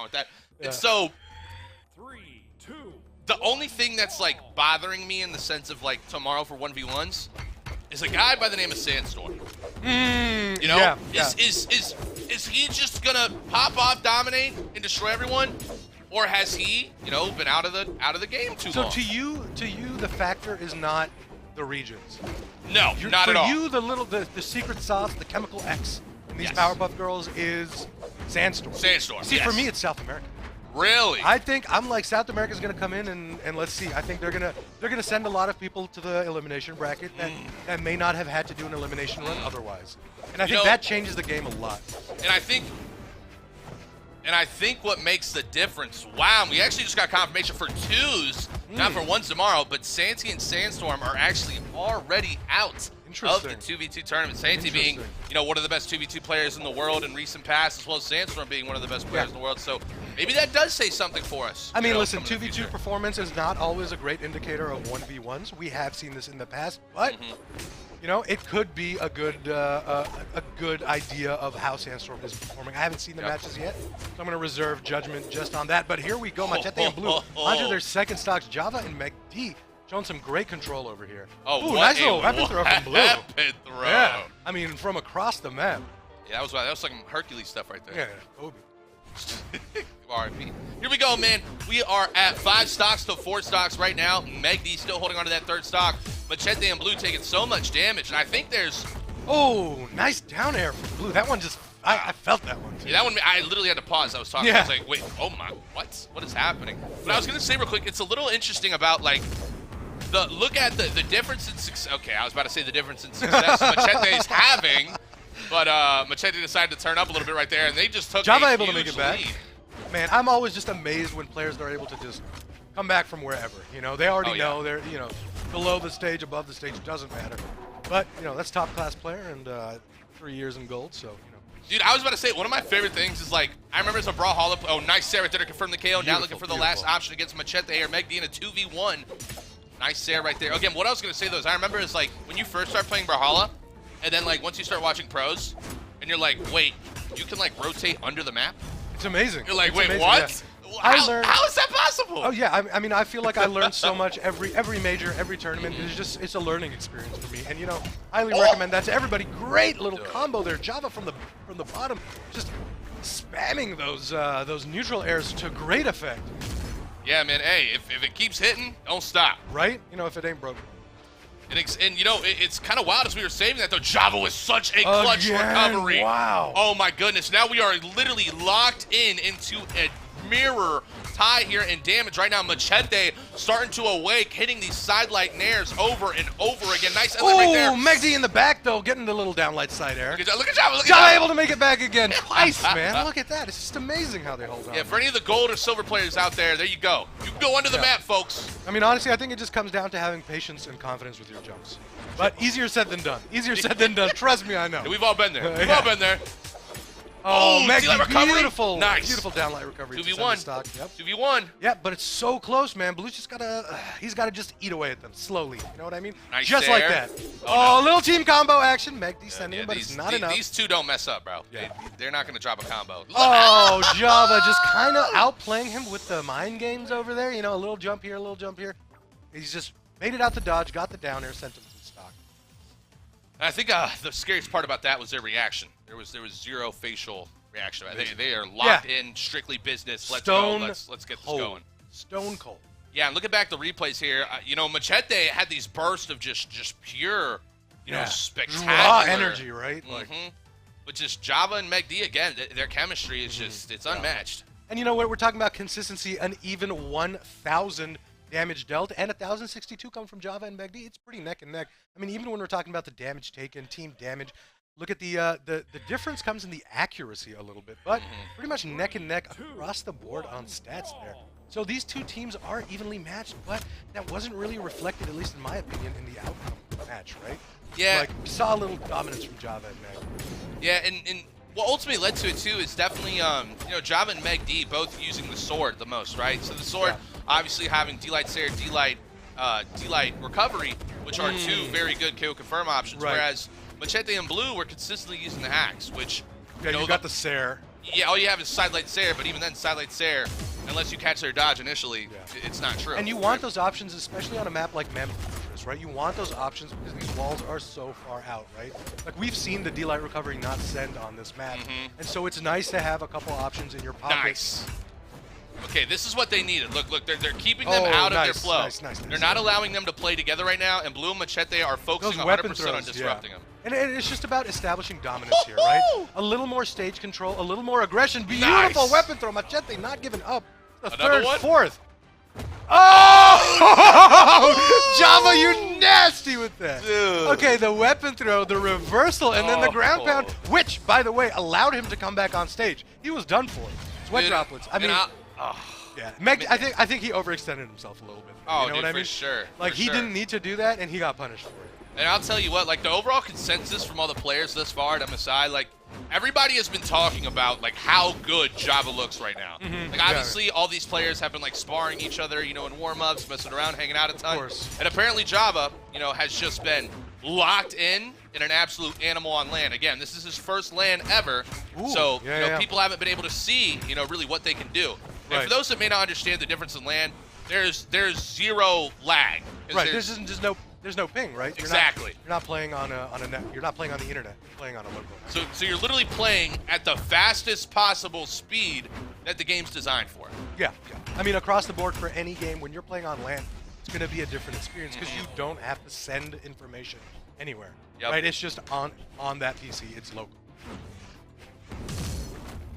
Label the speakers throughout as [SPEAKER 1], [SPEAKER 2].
[SPEAKER 1] wrong with that.
[SPEAKER 2] Yeah.
[SPEAKER 1] And so,
[SPEAKER 3] 3, 2.
[SPEAKER 1] the only thing that's like bothering me in the sense of like tomorrow for 1v1s is a guy by the name of Sandstorm. You know, is he just gonna pop off, dominate, and destroy everyone, or has he, you know, been out of the game too long?
[SPEAKER 2] So to you, the factor is not the regions.
[SPEAKER 1] No, not at all.
[SPEAKER 2] For you, the secret sauce, the chemical X in these Powerpuff Girls is Sandstorm.
[SPEAKER 1] Sandstorm.
[SPEAKER 2] See, for me, it's South America.
[SPEAKER 1] Really?
[SPEAKER 2] I'm like South America's gonna come in and let's see. I think they're gonna send a lot of people to the elimination bracket that may not have had to do an elimination run otherwise. And I think that changes the game a lot.
[SPEAKER 1] And I think what makes the difference, wow, we actually just got confirmation for 2s, not for 1s tomorrow, but Santi and Sandstorm are actually already out of the 2v2 tournament. Santi being, you know, one of the best 2v2 players in the world in recent past, as well as Sandstorm being one of the best players in the world. So maybe that does say something for us.
[SPEAKER 2] I mean, listen, 2v2 performance is not always a great indicator of 1v1s. We have seen this in the past, but you know, it could be a good idea of how Sandstorm is performing. I haven't seen the matches yet, so I'm going to reserve judgment just on that. But here we go, Macheeete and Blue onto their second stocks. Java and megD showing some great control over here.
[SPEAKER 1] Oh,
[SPEAKER 2] ooh, nice little weapon throw from Blue.
[SPEAKER 1] Weapon throw.
[SPEAKER 2] Yeah, I mean, from across the map.
[SPEAKER 1] Yeah, that was some Hercules stuff right there.
[SPEAKER 2] Yeah, Obi.
[SPEAKER 1] RIP. Here we go, man. We are at 5 stocks to 4 stocks right now. megD still holding on to that 3rd stock. Macheeete and Blue taking so much damage, and I think there's...
[SPEAKER 2] Oh, nice down air from Blue. That one just... I felt that one, too.
[SPEAKER 1] Yeah, that one, I literally had to pause. I was talking. I was like, wait, oh my, what is happening? But I was going to say real quick, it's a little interesting about, like, look at the difference in success. Okay, I was about to say the difference in success Macheeete is having, but Macheeete decided to turn up a little bit right there, and they just took
[SPEAKER 2] Java
[SPEAKER 1] a
[SPEAKER 2] able to
[SPEAKER 1] huge
[SPEAKER 2] make it back.
[SPEAKER 1] lead.
[SPEAKER 2] Man, I'm always just amazed when players are able to just come back from wherever. You know, they already know they're, you know, below the stage, above the stage, doesn't matter. But, you know, that's top class player and 3 years in gold, so, you know.
[SPEAKER 1] Dude, I was about to say, one of my favorite things is, like, I remember as a Brawlhalla, oh, nice Sarah right there to confirm the KO. Now looking for the last option against Macheeete or megD in a 2v1. Nice Sarah right there. Again, what I was going to say, though, is I remember is, like, when you first start playing Brawlhalla, and then, like, once you start watching pros, and you're like, wait, you can, like, rotate under the map?
[SPEAKER 2] It's amazing.
[SPEAKER 1] You're like,
[SPEAKER 2] it's
[SPEAKER 1] wait,
[SPEAKER 2] amazing,
[SPEAKER 1] what?
[SPEAKER 2] Yeah.
[SPEAKER 1] How is that possible?
[SPEAKER 2] Oh yeah, I mean, I feel like I learned so much every major, every tournament. It's a learning experience for me, and you know, highly recommend that to everybody. Great little combo there, Java from the bottom, just spamming those neutral airs to great effect.
[SPEAKER 1] Yeah, man. Hey, if it keeps hitting, don't stop.
[SPEAKER 2] Right? You know, if it ain't broken.
[SPEAKER 1] And you know, it's kind of wild as we were saving that though. Java was such a clutch recovery.
[SPEAKER 2] Wow.
[SPEAKER 1] Oh my goodness. Now we are literally locked into a mirror tie here in damage right now. Macheeete starting to awake, hitting these sidelight nairs over and over again. Nice outlet right there.
[SPEAKER 2] Oh, megD in the back though, getting the little downlight side air.
[SPEAKER 1] Look at Java. Look at
[SPEAKER 2] Java able to make it back again twice, man. Look at that. It's just amazing how they hold on.
[SPEAKER 1] Yeah, for any of the gold or silver players out there you go. You can go under the map, folks.
[SPEAKER 2] I mean, honestly, I think it just comes down to having patience and confidence with your jumps. But easier said than done. Easier said than done. Trust me, I know.
[SPEAKER 1] Yeah, we've all been there. We've all been there.
[SPEAKER 2] Oh,
[SPEAKER 1] megD,
[SPEAKER 2] beautiful.
[SPEAKER 1] Nice.
[SPEAKER 2] Beautiful downlight recovery.
[SPEAKER 1] 2v1.
[SPEAKER 2] Yep.
[SPEAKER 1] 2v1.
[SPEAKER 2] Yeah, but it's so close, man. Blue's just gotta, he's gotta just eat away at them slowly. You know what I mean?
[SPEAKER 1] Nice
[SPEAKER 2] just
[SPEAKER 1] there.
[SPEAKER 2] like that.
[SPEAKER 1] Oh, no.
[SPEAKER 2] Little team combo action. megD sending him, but
[SPEAKER 1] these,
[SPEAKER 2] it's not enough.
[SPEAKER 1] These two don't mess up, bro.
[SPEAKER 2] Yeah.
[SPEAKER 1] They're not going to drop a combo.
[SPEAKER 2] Oh, Java just kind of outplaying him with the mind games over there. You know, a little jump here, a little jump here. He's just made it out the dodge, got the down air, sent him to the stock.
[SPEAKER 1] And I think the scariest part about that was their reaction. There was zero facial reaction. They are locked in, strictly business. Let's go. Let's get this going.
[SPEAKER 2] Stone cold.
[SPEAKER 1] Yeah, and looking back the replays here, you know, Macheeete had these bursts of just pure, you know, spectacular
[SPEAKER 2] raw energy, right?
[SPEAKER 1] Like, but just Java and megD again, their chemistry is just it's unmatched.
[SPEAKER 2] And you know what? We're talking about consistency. An even 1,000 damage dealt and 1,062 come from Java and megD. It's pretty neck and neck. I mean, even when we're talking about the damage taken, team damage. Look at the difference comes in the accuracy a little bit, but pretty much neck and neck across the board on stats there. So these two teams are evenly matched, but that wasn't really reflected, at least in my opinion, in the outcome of the match, right?
[SPEAKER 1] Yeah.
[SPEAKER 2] Like, we saw a little dominance from Java and Meg.
[SPEAKER 1] Yeah, and what ultimately led to it too is definitely, you know, Java and megD both using the sword the most, right? So the sword, obviously having D-Light Sarah, D-Light Recovery, which are two very good KO confirm options, whereas Macheeete and Blue were consistently using the axe, which
[SPEAKER 2] you got the Sarah.
[SPEAKER 1] Yeah, all you have is sidelight Sair, but even then, sidelight Sair, unless you catch their dodge initially, it's not true.
[SPEAKER 2] And you want those options, especially on a map like Mammoth Fortress, right? You want those options because these walls are so far out, right? Like, we've seen the D-Light recovery not send on this map, and so it's nice to have a couple options in your pocket.
[SPEAKER 1] Nice. Okay, this is what they needed. Look, they're keeping them out of their flow. They're not allowing them to play together right now, and Blue and Macheeete are focusing 100% on disrupting them.
[SPEAKER 2] And it's just about establishing dominance here, right? A little more stage control, a little more aggression. Beautiful weapon throw. Macheeete not giving up. The third, fourth. Oh! Java, you nasty with that.
[SPEAKER 1] Dude.
[SPEAKER 2] Okay, the weapon throw, the reversal, and then the ground pound, which, by the way, allowed him to come back on stage. He was done for. Sweat droplets. I mean, yeah. I think he overextended himself a little bit.
[SPEAKER 1] Oh,
[SPEAKER 2] you know
[SPEAKER 1] dude,
[SPEAKER 2] what I mean?
[SPEAKER 1] for sure.
[SPEAKER 2] Like, he didn't need to do that, and he got punished for it.
[SPEAKER 1] And I'll tell you what, like, the overall consensus from all the players thus far at MSI, like, everybody has been talking about, like, how good Java looks right now. Like, obviously, all these players have been, like, sparring each other, you know, in warm-ups, messing around, hanging out a ton.
[SPEAKER 2] Of course.
[SPEAKER 1] And apparently Java, you know, has just been locked in an absolute animal on LAN. Again, this is his first LAN ever, so, you know, people haven't been able to see, you know, really what they can do. And for those that may not understand the difference in LAN, there's zero lag.
[SPEAKER 2] Right, there's no ping, right?
[SPEAKER 1] Exactly.
[SPEAKER 2] You're not playing on a net. You're not playing on the internet. You're playing on a local net.
[SPEAKER 1] So you're literally playing at the fastest possible speed that the game's designed for.
[SPEAKER 2] Yeah. I mean, across the board for any game, when you're playing on LAN, it's going to be a different experience because you don't have to send information anywhere. Right? It's just on that PC. It's local.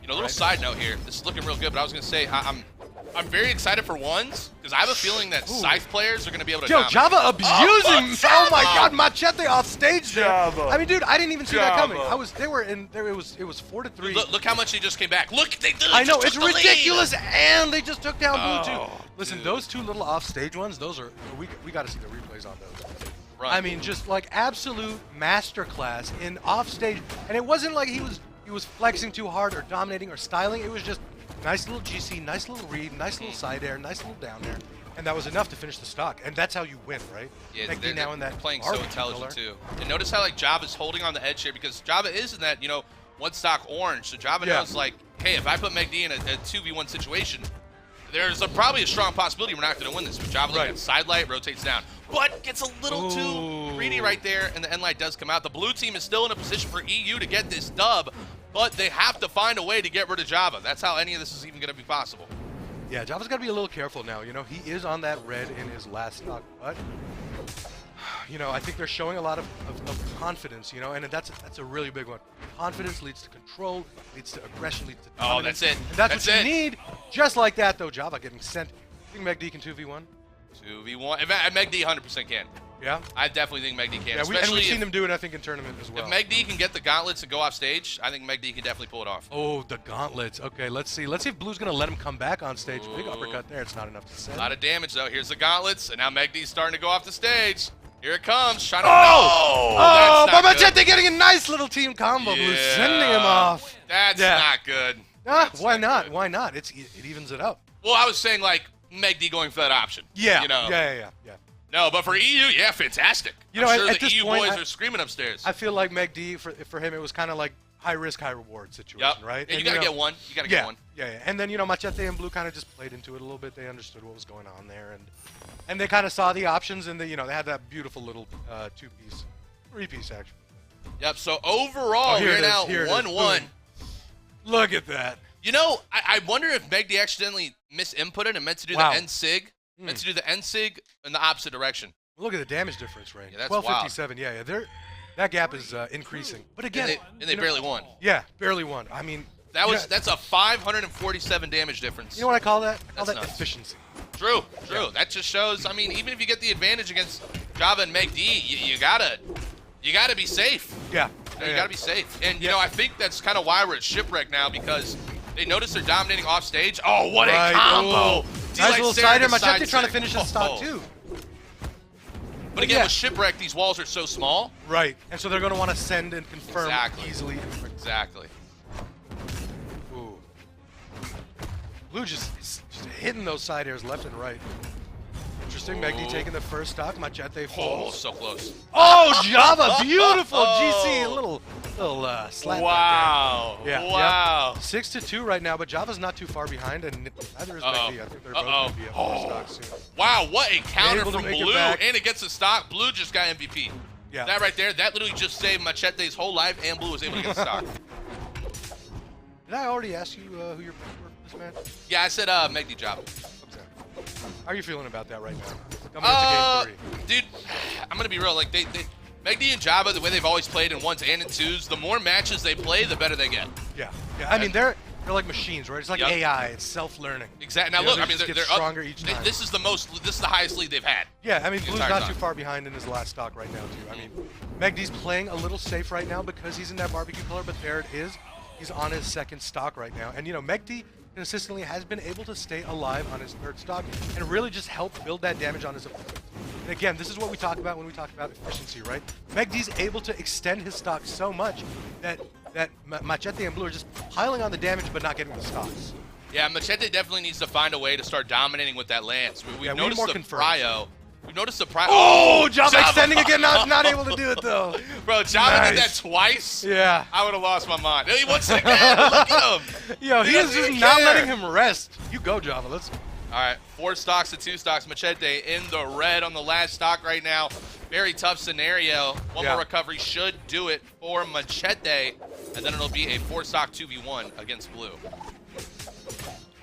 [SPEAKER 1] You know, a little side note here. This is looking real good, but I was going to say I'm very excited for ones because I have a feeling that Scythe players are going to be able to dominate.
[SPEAKER 2] Java abusing! Oh my God, Macheeete off stage there. I mean, dude, I didn't even see that coming. It was 4-3.
[SPEAKER 1] Look how much he just came back. Look, they
[SPEAKER 2] I know, it's ridiculous, and they just took down Blue too. Listen, those two little off stage ones, those are we got to see the replays on those. I mean, just like absolute masterclass in off stage, and it wasn't like he was flexing too hard or dominating or styling. It was just nice little GC, nice little read, nice little side air, nice little down air, and that was enough to finish the stock. And that's how you win, right?
[SPEAKER 1] Yeah,
[SPEAKER 2] megD now in that
[SPEAKER 1] playing so intelligent too. And notice how like Java's holding on the edge here because Java is in that, you know, one stock orange. So Java knows like, hey, if I put megD in a 2v1 situation, there's probably a strong possibility we're not going to win this. But Java looking at sidelight, rotates down, but gets a little too greedy right there, and the end light does come out. The blue team is still in a position for EU to get this dub, but they have to find a way to get rid of Java. That's how any of this is even going to be possible.
[SPEAKER 2] Yeah, Java's got to be a little careful now. You know, he is on that red in his last stock, but you know, I think they're showing a lot of confidence, you know, and that's a really big one. Confidence leads to control, leads to aggression, leads to dominance.
[SPEAKER 1] Oh, that's it.
[SPEAKER 2] And that's what you need. Just like that, though, Java getting sent. I think megD can 2v1.
[SPEAKER 1] 2v1. megD 100% can.
[SPEAKER 2] Yeah?
[SPEAKER 1] I definitely think megD can.
[SPEAKER 2] Yeah, and we've seen them do it, I think, in tournament as well.
[SPEAKER 1] If megD can get the gauntlets and go off stage, I think megD can definitely pull it off.
[SPEAKER 2] Oh, the gauntlets. Okay, let's see. Let's see if Blue's going to let him come back on stage. Big uppercut there. It's not enough to send.
[SPEAKER 1] A lot of damage, though. Here's the gauntlets, and now megD's starting to go off the stage. Here it comes. Trying to
[SPEAKER 2] but Macheeete getting a nice little team combo. Blue sending him off.
[SPEAKER 1] That's not good.
[SPEAKER 2] Why not? Why not? It evens it up.
[SPEAKER 1] Well, I was saying, like, megD going for that option.
[SPEAKER 2] Yeah.
[SPEAKER 1] You know?
[SPEAKER 2] Yeah.
[SPEAKER 1] No, but for EU, yeah, fantastic.
[SPEAKER 2] You know,
[SPEAKER 1] I'm sure
[SPEAKER 2] at
[SPEAKER 1] the
[SPEAKER 2] this
[SPEAKER 1] EU
[SPEAKER 2] point,
[SPEAKER 1] boys are screaming upstairs.
[SPEAKER 2] I feel like megD, for him, it was kind of like high risk, high reward situation, right?
[SPEAKER 1] And you got to get one. You got to get one.
[SPEAKER 2] Yeah. And then, you know, Macheeete and Blue kind of just played into it a little bit. They understood what was going on there. And they kind of saw the options, and they, you know, they had that beautiful little three-piece, actually.
[SPEAKER 1] Yep, so overall, we're now 1-1.
[SPEAKER 2] Look at that.
[SPEAKER 1] You know, I wonder if megD accidentally misinputted and meant to do the end-sig. Meant to do the end-sig in the opposite direction.
[SPEAKER 2] Look at the damage difference, right?
[SPEAKER 1] Yeah, that's
[SPEAKER 2] 1257. Yeah. That gap is increasing. But again,
[SPEAKER 1] and they barely won.
[SPEAKER 2] Yeah, barely won. I mean,
[SPEAKER 1] that's a 547 damage difference.
[SPEAKER 2] You know what I call that? I call that
[SPEAKER 1] nuts.
[SPEAKER 2] Efficiency.
[SPEAKER 1] True. That just shows. I mean, even if you get the advantage against Java and megD, you gotta be safe.
[SPEAKER 2] Yeah.
[SPEAKER 1] You gotta be safe. And you know, I think that's kind of why we're at Shipwreck now, because they notice they're dominating off stage. Oh, what a combo!
[SPEAKER 2] Nice little sider. Macheeete trying to finish his stock too.
[SPEAKER 1] But again, with Shipwreck, these walls are so small.
[SPEAKER 2] Right, and so they're going to want to send and confirm easily.
[SPEAKER 1] Exactly.
[SPEAKER 2] Ooh. Blue just hitting those side airs left and right. Interesting. megD taking the first stock. Macheeete falls.
[SPEAKER 1] Oh, so close.
[SPEAKER 2] Oh, Java, beautiful GC, a little Little slap.
[SPEAKER 1] Wow.
[SPEAKER 2] Back there. Yeah.
[SPEAKER 1] Wow.
[SPEAKER 2] Yep. 6-2 right now, but Java's not too far behind, and neither is megD. I think they're both going to be at full stock soon.
[SPEAKER 1] Wow, what a counter
[SPEAKER 2] Able to
[SPEAKER 1] from
[SPEAKER 2] make it
[SPEAKER 1] Blue,
[SPEAKER 2] back.
[SPEAKER 1] and it gets a stock. Blue just got MVP.
[SPEAKER 2] Yeah.
[SPEAKER 1] That right there, that literally just saved Macheeete's whole life, and Blue was able to get the stock.
[SPEAKER 2] Did I already ask you who your picks were for this match?
[SPEAKER 1] Yeah, I said megD Java.
[SPEAKER 2] How are you feeling about that right now? Coming into game 3.
[SPEAKER 1] Dude, I'm gonna be real. Like megD and Java, the way they've always played in 1s and in 2s, the more matches they play, the better they get.
[SPEAKER 2] Yeah. I mean, they're like machines, right? It's like AI. It's self-learning.
[SPEAKER 1] Exactly. Now
[SPEAKER 2] You know,
[SPEAKER 1] look, I mean,
[SPEAKER 2] just get
[SPEAKER 1] they're
[SPEAKER 2] stronger
[SPEAKER 1] up.
[SPEAKER 2] each time.
[SPEAKER 1] This is the highest lead they've had.
[SPEAKER 2] Yeah, I mean,
[SPEAKER 1] the
[SPEAKER 2] Blue's
[SPEAKER 1] entire
[SPEAKER 2] not
[SPEAKER 1] time.
[SPEAKER 2] too far behind in his last stock right now, too. I mean, megD's playing a little safe right now because he's in that barbecue color, but there it is. He's on his second stock right now. And, you know, megD consistently has been able to stay alive on his third stock and really just help build that damage on his opponent. And again, this is what we talk about when we talk about efficiency, right? megD's able to extend his stock so much that Macheeete and Blue are just piling on the damage but not getting the stocks.
[SPEAKER 1] Yeah, Macheeete definitely needs to find a way to start dominating with that lance. We've
[SPEAKER 2] need
[SPEAKER 1] noticed
[SPEAKER 2] more
[SPEAKER 1] the
[SPEAKER 2] confirms.
[SPEAKER 1] Prio. We've noticed the Prio.
[SPEAKER 2] Oh, Java extending again, not able to do it though.
[SPEAKER 1] Bro, Java did that
[SPEAKER 2] Nice.
[SPEAKER 1] twice.
[SPEAKER 2] Yeah.
[SPEAKER 1] I would have lost my mind. He wants it again. Look at him.
[SPEAKER 2] Yo, he is
[SPEAKER 1] doesn't
[SPEAKER 2] just
[SPEAKER 1] even
[SPEAKER 2] not
[SPEAKER 1] care.
[SPEAKER 2] letting him rest. You go, Java. Let's.
[SPEAKER 1] All right, 4 stocks to 2 stocks. Macheeete in the red on the last stock right now. Very tough scenario. One more recovery should do it for Macheeete, and then it'll be a 4-stock 2v1 against Blue.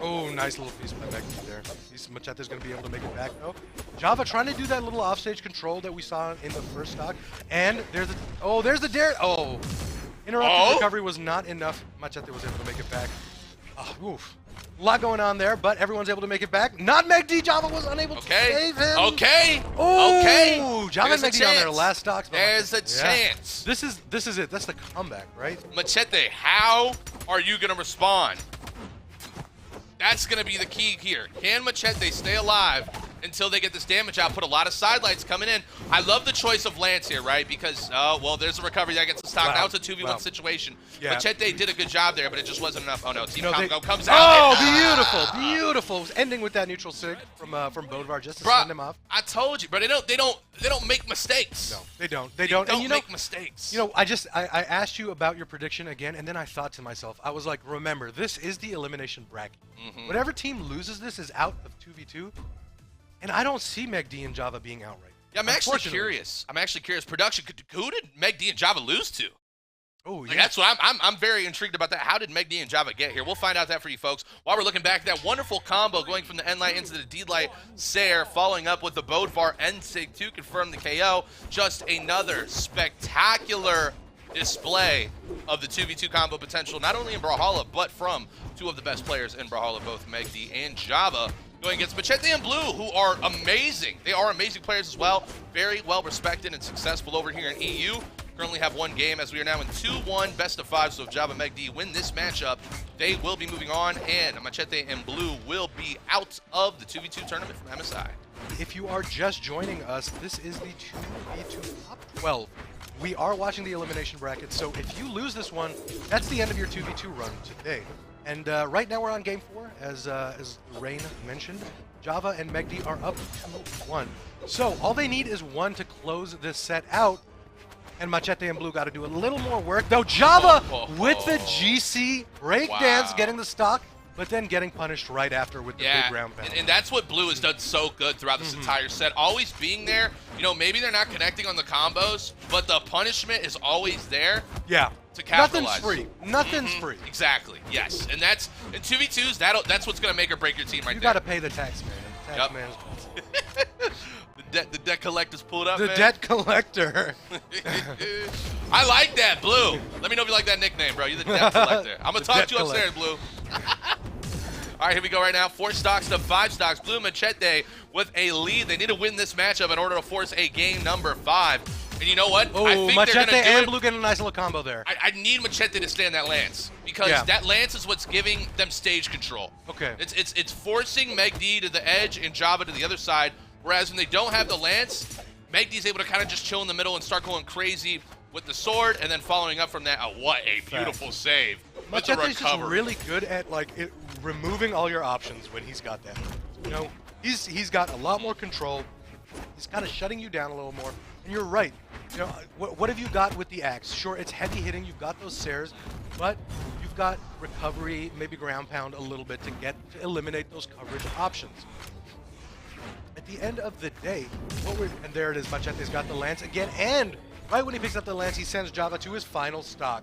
[SPEAKER 2] Oh, nice little piece by megD there. Macheete's going to be able to make it back, though. Java trying to do that little offstage control that we saw in the first stock. And there's the... Oh, there's the dare... Oh. Interrupted recovery was not enough. Macheeete was able to make it back. Oh, oof. A lot going on there, but everyone's able to make it back. Not megD. Java was unable to save him.
[SPEAKER 1] Okay.
[SPEAKER 2] Oh,
[SPEAKER 1] okay.
[SPEAKER 2] Java and
[SPEAKER 1] There's a
[SPEAKER 2] megD on their
[SPEAKER 1] chance.
[SPEAKER 2] last stocks. but
[SPEAKER 1] There's a
[SPEAKER 2] yeah.
[SPEAKER 1] chance.
[SPEAKER 2] This is it. That's the comeback, right?
[SPEAKER 1] Macheeete, how are you going to respond? That's going to be the key here. Can Macheeete stay alive until they get this damage output? A lot of sidelights coming in. I love the choice of Lance here, right? Because, well, there's a recovery that gets the stock.
[SPEAKER 2] Wow.
[SPEAKER 1] Now it's a 2v1 situation.
[SPEAKER 2] Yeah.
[SPEAKER 1] Macheeete did a good job there, but it just wasn't enough. Oh, no. Team
[SPEAKER 2] You know,
[SPEAKER 1] combo comes
[SPEAKER 2] Oh,
[SPEAKER 1] out.
[SPEAKER 2] beautiful. Ending with that neutral sig from Bodvar just to
[SPEAKER 1] Bro,
[SPEAKER 2] send him off.
[SPEAKER 1] I told you, bro. They don't make mistakes.
[SPEAKER 2] No, they don't. They
[SPEAKER 1] They
[SPEAKER 2] don't.
[SPEAKER 1] don't
[SPEAKER 2] And you know,
[SPEAKER 1] make mistakes.
[SPEAKER 2] you know, I asked you about your prediction again, and then I thought to myself, I was like, remember, this is the elimination bracket. Whatever team loses this is out of 2v2, and I don't see megD and Java being out right now.
[SPEAKER 1] Yeah, I'm actually
[SPEAKER 2] Unfortunately.
[SPEAKER 1] curious. Production, who did megD and Java lose to?
[SPEAKER 2] Oh,
[SPEAKER 1] Like,
[SPEAKER 2] yeah.
[SPEAKER 1] that's what I'm very intrigued about that. How did megD and Java get here? We'll find out that for you folks. While we're looking back at that wonderful combo going from the N light into the D light, Sayer following up with the Bodvar N-Sig to confirm the KO. Just another spectacular display of the 2v2 combo potential, not only in Brawlhalla, but from 2 of the best players in Brawlhalla, both megD and Java, going against Macheeete and Blue, who are amazing. They are amazing players as well. Very well respected and successful over here in EU. Currently have 1 game as we are now in 2-1 best of 5. So if Java megD win this matchup, they will be moving on, and Macheeete and Blue will be out of the 2v2 tournament from MSI.
[SPEAKER 2] If you are just joining us, this is the 2v2 top 12. We are watching the elimination bracket, so if you lose this one, that's the end of your 2v2 run today. And right now we're on game 4, as Rain mentioned. Java and megD are up 2-1. So all they need is 1 to close this set out, and Macheeete and Blue got to do a little more work. Though Java with the GC breakdance getting the stock, but then getting punished right after with the big round pound.
[SPEAKER 1] And that's what Blue has done so good throughout this entire set. Always being there. You know, maybe they're not connecting on the combos, but the punishment is always there.
[SPEAKER 2] Yeah.
[SPEAKER 1] To capitalize.
[SPEAKER 2] Nothing's free. Nothing's free.
[SPEAKER 1] Exactly. Yes. And that's in 2v2s. That's what's gonna make or break your team right
[SPEAKER 2] You
[SPEAKER 1] there.
[SPEAKER 2] got to pay the tax man. The tax man's
[SPEAKER 1] the debt collector's pulled up.
[SPEAKER 2] the
[SPEAKER 1] man.
[SPEAKER 2] debt collector.
[SPEAKER 1] I like that, Blue. Let me know if you like that nickname, bro. You're the debt collector. I'm gonna
[SPEAKER 2] The
[SPEAKER 1] talk
[SPEAKER 2] debt
[SPEAKER 1] to you upstairs, Blue. All right, here we go right now. 4 stocks to 5 stocks. Blue Macheeete with a lead. They need to win this matchup in order to force a game number 5. And you know what?
[SPEAKER 2] Oh,
[SPEAKER 1] I think
[SPEAKER 2] Macheeete
[SPEAKER 1] they're gonna do
[SPEAKER 2] and
[SPEAKER 1] it.
[SPEAKER 2] Blue getting a nice little combo there.
[SPEAKER 1] I need Macheeete to stay on that lance because that lance is what's giving them stage control.
[SPEAKER 2] Okay.
[SPEAKER 1] It's forcing megD to the edge and Java to the other side. Whereas when they don't have the lance, megD's able to kind of just chill in the middle and start going crazy with the sword, and then following up from that. Oh, what a beautiful save with the
[SPEAKER 2] Macheete's just
[SPEAKER 1] recovery.
[SPEAKER 2] really good at removing all your options when he's got that. You know, he's got a lot more control. He's kind of shutting you down a little more. And you're right. You know, what have you got with the axe? Sure, it's heavy hitting. You've got those Sares, but you've got recovery, maybe ground pound a little bit to eliminate those coverage options. At the end of the day, and there it is. Macheeete's got the lance again, and right when he picks up the lance, he sends Java to his final stock.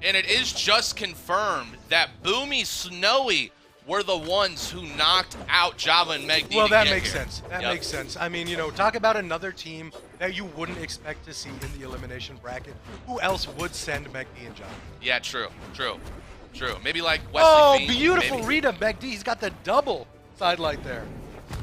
[SPEAKER 1] And it is just confirmed that Boomy Snowy were the ones who knocked out Java and megD.
[SPEAKER 2] Well, that makes sense. That makes sense. I mean, you know, talk about another team that you wouldn't expect to see in the elimination bracket. Who else would send megD and Java?
[SPEAKER 1] Yeah, true. Maybe like Wesley.
[SPEAKER 2] Oh,
[SPEAKER 1] Fiend,
[SPEAKER 2] beautiful
[SPEAKER 1] maybe.
[SPEAKER 2] read of megD. He's got the double sidelight there.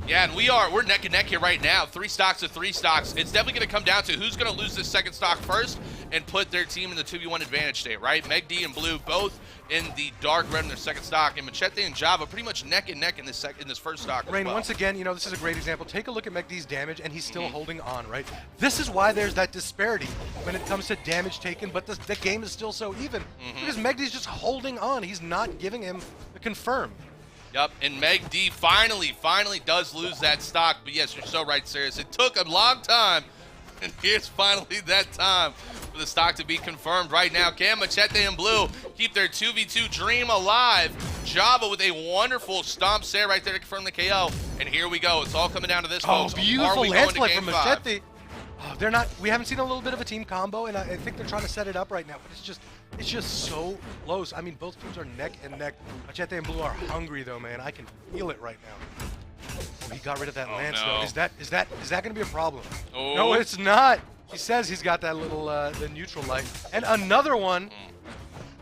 [SPEAKER 1] Yeah, and we're neck and neck here right now. 3 stocks to 3 stocks. It's definitely going to come down to who's going to lose this second stock first and put their team in the 2v1 advantage state, right? megD and Blue both in the dark red in their second stock, and Macheeete and Java pretty much neck and neck in this first stock.
[SPEAKER 2] Rain, once again, you know, this is a great example. Take a look at megD's damage, and he's still holding on, right? This is why there's that disparity when it comes to damage taken, but the game is still so even because megD's just holding on. He's not giving him the confirm.
[SPEAKER 1] Yep, and megD finally does lose that stock. But yes, you're so right, Sirius. It took a long time, and here's finally that time for the stock to be confirmed right now. Can Macheeete and Blue keep their 2v2 dream alive? Java with a wonderful stomp Sarah right there to confirm the KO. And here we go. It's all coming down to this, folks.
[SPEAKER 2] Beautiful lance play from
[SPEAKER 1] Macheeete.
[SPEAKER 2] Macheeete. Oh, they're not. We haven't seen a little bit of a team combo, and I think they're trying to set it up right now. But it's just so close. I mean, both teams are neck and neck. Macheeete and Blue are hungry though, man. I can feel it right now. Oh, he got rid of that lance though. Is that going to be a problem?
[SPEAKER 1] Oh.
[SPEAKER 2] No, it's not. He says he's got that little the neutral light, and another one.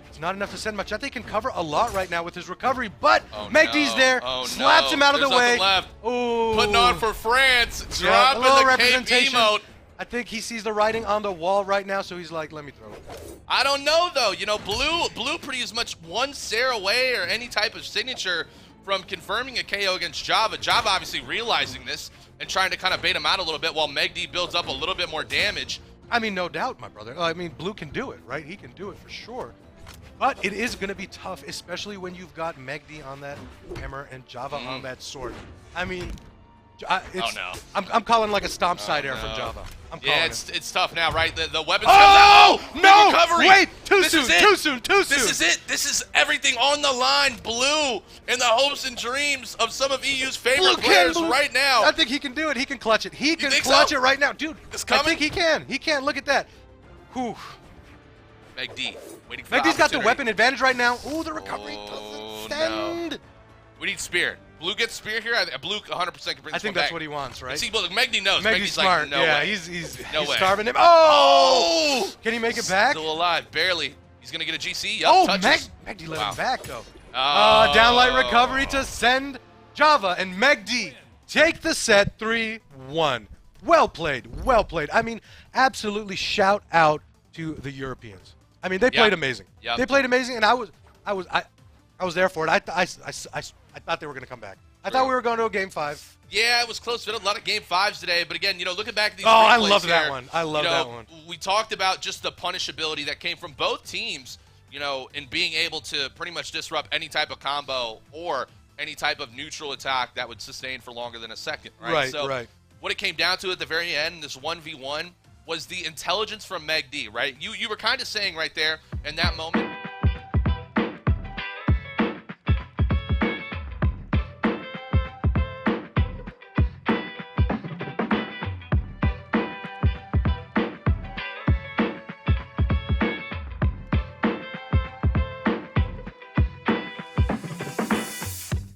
[SPEAKER 2] It's not enough to send Macheeete can cover a lot right now with his recovery, but megD's there, slaps him out of the way.
[SPEAKER 1] Left.
[SPEAKER 2] Ooh.
[SPEAKER 1] Putting on for France,
[SPEAKER 2] Yeah,
[SPEAKER 1] dropping
[SPEAKER 2] a little
[SPEAKER 1] the
[SPEAKER 2] representation.
[SPEAKER 1] KP emote.
[SPEAKER 2] I think he sees the writing on the wall right now, so he's like, let me throw it.
[SPEAKER 1] I don't know though. You know, Blue pretty as much one Sarah away or any type of signature from confirming a KO against Java. Java obviously realizing this and trying to kind of bait him out a little bit while megD builds up a little bit more damage.
[SPEAKER 2] I mean, no doubt, my brother. I mean, Blue can do it, right? He can do it for sure. But it is going to be tough, especially when you've got megD on that hammer and Java on that sword. I mean, I'm calling like a stomp side air from Java. I'm calling
[SPEAKER 1] it's tough now, right? The weapons
[SPEAKER 2] Oh,
[SPEAKER 1] comes out.
[SPEAKER 2] no!
[SPEAKER 1] Recovery.
[SPEAKER 2] Wait, too
[SPEAKER 1] This
[SPEAKER 2] soon,
[SPEAKER 1] is it.
[SPEAKER 2] too soon.
[SPEAKER 1] This is it. This is everything on the line. Blue and the hopes and dreams of some of EU's favorite players right now.
[SPEAKER 2] I think he can do it. He can clutch it. He can
[SPEAKER 1] think
[SPEAKER 2] clutch
[SPEAKER 1] so?
[SPEAKER 2] it right now. Dude,
[SPEAKER 1] It's
[SPEAKER 2] I
[SPEAKER 1] coming?
[SPEAKER 2] think he can. He can. Look at that. Whew.
[SPEAKER 1] megD waiting for
[SPEAKER 2] megD's got the
[SPEAKER 1] opportunity.
[SPEAKER 2] weapon advantage right now. Ooh, the recovery
[SPEAKER 1] Oh,
[SPEAKER 2] doesn't send.
[SPEAKER 1] We need Spear. Blue gets Spear here. Blue 100% can bring this
[SPEAKER 2] I think
[SPEAKER 1] one
[SPEAKER 2] that's
[SPEAKER 1] back.
[SPEAKER 2] what he wants, right?
[SPEAKER 1] See, look, megD knows.
[SPEAKER 2] megD's
[SPEAKER 1] like,
[SPEAKER 2] smart.
[SPEAKER 1] no
[SPEAKER 2] yeah,
[SPEAKER 1] way.
[SPEAKER 2] he's
[SPEAKER 1] No way.
[SPEAKER 2] starving him. Oh!
[SPEAKER 1] Oh!
[SPEAKER 2] Can he make it back?
[SPEAKER 1] Still alive, barely. He's gonna get a GC. Yup,
[SPEAKER 2] Oh,
[SPEAKER 1] touches.
[SPEAKER 2] megD let
[SPEAKER 1] Wow.
[SPEAKER 2] him back though.
[SPEAKER 1] Oh.
[SPEAKER 2] Downlight recovery to send Java and megD take the set 3-1. Well played, well played. I mean, absolutely shout out to the Europeans. I mean, they played amazing.
[SPEAKER 1] Yep.
[SPEAKER 2] They played amazing, and I was there for it. I thought they were going to come back. I thought we were going to a game 5.
[SPEAKER 1] Yeah, it was close. We had a lot of game 5s today, but again, you know, looking back at these
[SPEAKER 2] Oh, I
[SPEAKER 1] replays
[SPEAKER 2] love
[SPEAKER 1] here,
[SPEAKER 2] that one. I love
[SPEAKER 1] you know,
[SPEAKER 2] that one.
[SPEAKER 1] We talked about just the punishability that came from both teams, you know, in being able to pretty much disrupt any type of combo or any type of neutral attack that would sustain for longer than a second, right?
[SPEAKER 2] Right,
[SPEAKER 1] so
[SPEAKER 2] right.
[SPEAKER 1] what it came down to at the very end, this 1v1, was the intelligence from megD, right? You were kind of saying right there in that moment,